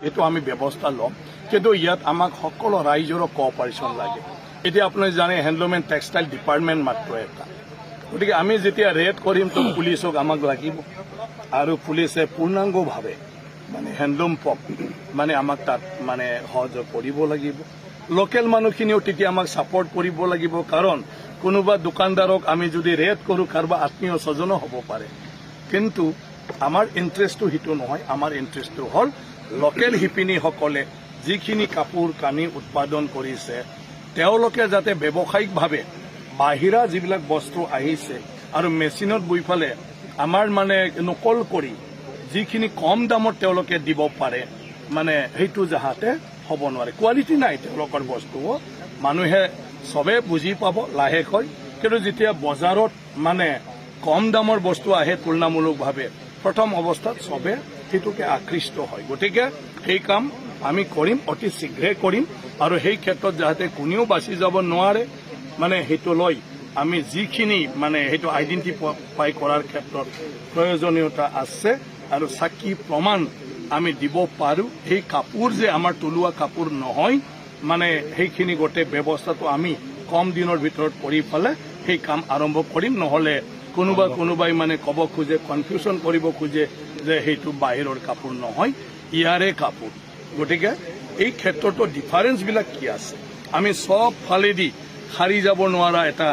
এইটো আমি ব্যৱস্থা ল'ম কিন্তু ইয়াত আমাক সকলো ৰাইজৰ কোঅপাৰেশ্যন লাগে এতিয়া আপুনি জানে হেণ্ডলুম এণ্ড টেক্সটাইল ডিপাৰ্টমেণ্ট মাত্ৰ এটা গতিকে আমি যেতিয়া ৰেড কৰিম তো পুলিচক আমাক লাগিব আৰু পুলিচে পূৰ্ণাংগভাৱে মানে হেণ্ডলুম মানে আমাক তাত মানে সহযোগ কৰিব লাগিব লোকেল মানুহখিনিও তেতিয়া আমাক ছাপৰ্ট কৰিব লাগিব কাৰণ কোনোবা দোকানদাৰক আমি যদি ৰেড কৰোঁ কাৰোবাৰ আত্মীয় স্বজনো হ'ব পাৰে কিন্তু আমাৰ ইণ্টাৰেষ্টটো সেইটো নহয় আমাৰ ইণ্টাৰেষ্টটো হ'ল লোকেল শিপিনীসকলে যিখিনি কাপোৰ কানি উৎপাদন কৰিছে তেওঁলোকে যাতে ব্যৱসায়িকভাৱে বাহিৰা যিবিলাক বস্তু আহিছে আৰু মেচিনত বৈ ফালে আমাৰ মানে নকল কৰি যিখিনি কম দামত তেওঁলোকে দিব পাৰে মানে সেইটো যাহাতে হ'ব নোৱাৰে কোৱালিটি নাই তেওঁলোকৰ বস্তুও মানুহে চবে বুজি পাব লাহেকৈ কিন্তু যেতিয়া বজাৰত মানে কম দামৰ বস্তু আহে তুলনামূলকভাৱে প্ৰথম অৱস্থাত চবে সেইটোকে আকৃষ্ট হয় গতিকে সেই কাম আমি কৰিম অতি শীঘ্ৰে কৰিম আৰু সেই ক্ষেত্ৰত যাতে কোনেও বাচি যাব নোৱাৰে মানে সেইটো লৈ আমি যিখিনি মানে সেইটো আইডেণ্টিফাই কৰাৰ ক্ষেত্ৰত প্ৰয়োজনীয়তা আছে আৰু সাক্ষী প্ৰমাণ আমি দিব পাৰোঁ সেই কাপোৰ যে আমাৰ তলুৱা কাপোৰ নহয় মানে সেইখিনি গোটেই ব্যৱস্থাটো আমি কম দিনৰ ভিতৰত কৰি পেলে সেই কাম আৰম্ভ কৰিম নহ'লে কোনোবাই মানে ক'ব খোজে কনফিউজন কৰিব খোজে যে সেইটো বাহিৰৰ কাপোৰ নহয় ইয়াৰে কাপোৰ গতিকে এই ক্ষেত্ৰতো ডিফাৰেঞ্চবিলাক কি আছে আমি সব ফালেদি সাৰি যাব নোৱাৰা এটা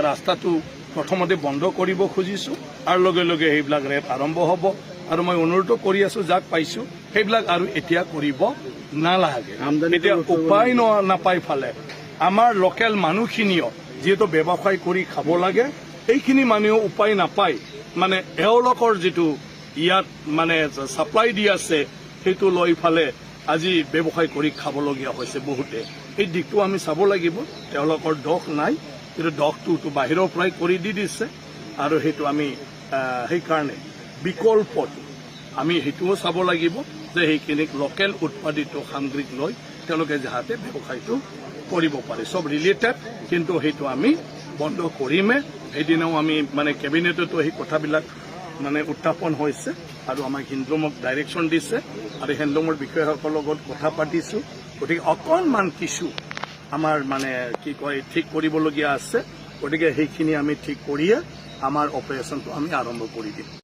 ৰাস্তাটো প্ৰথমতে বন্ধ কৰিব খুজিছোঁ আৰু লগে লগে সেইবিলাক ৰেট আৰম্ভ হ'ব আৰু মই অনুৰোধ কৰি আছোঁ যাক পাইছোঁ সেইবিলাক আৰু এতিয়া কৰিব নালাগে এতিয়া উপায় নাপাই ফালে আমাৰ লোকেল মানুহখিনিও যিহেতু ব্যৱসায় কৰি খাব লাগে এইখিনি মানুহেও উপায় নাপায় মানে এওঁলোকৰ যিটো ইয়াত মানে ছাপ্লাই দি আছে সেইটো লৈ ফালে আজি ব্যৱসায় কৰি খাবলগীয়া হৈছে বহুতে এই দিশটো আমি চাব লাগিব তেওঁলোকৰ দোষ নাই কিন্তু দোষটো বাহিৰৰ পৰাই কৰি দি দিছে আৰু সেইটো আমি সেইকাৰণে বিকল্পটো আমি সেইটোও চাব লাগিব যে সেইখিনিক লোকেল উৎপাদিত সামগ্ৰীক লৈ তেওঁলোকে যাতে ব্যৱসায়টো কৰিব পাৰে সব ৰিলেটেড কিন্তু সেইটো আমি বন্ধ কৰিমে সেইদিনাও আমি মানে কেবিনেটতো সেই কথাবিলাক মানে উত্থাপন হৈছে আৰু আমাক হেণ্ডলুমক ডাইৰেকশ্যন দিছে আৰু হেণ্ডলুমৰ বিষয়াসকলৰ লগত কথা পাতিছোঁ গতিকে অকণমান কিছু আমাৰ মানে কি কয় ঠিক কৰিবলগীয়া আছে গতিকে সেইখিনি আমি ঠিক কৰিয়ে আমাৰ অপাৰেশ্যনটো আমি আৰম্ভ কৰি দিম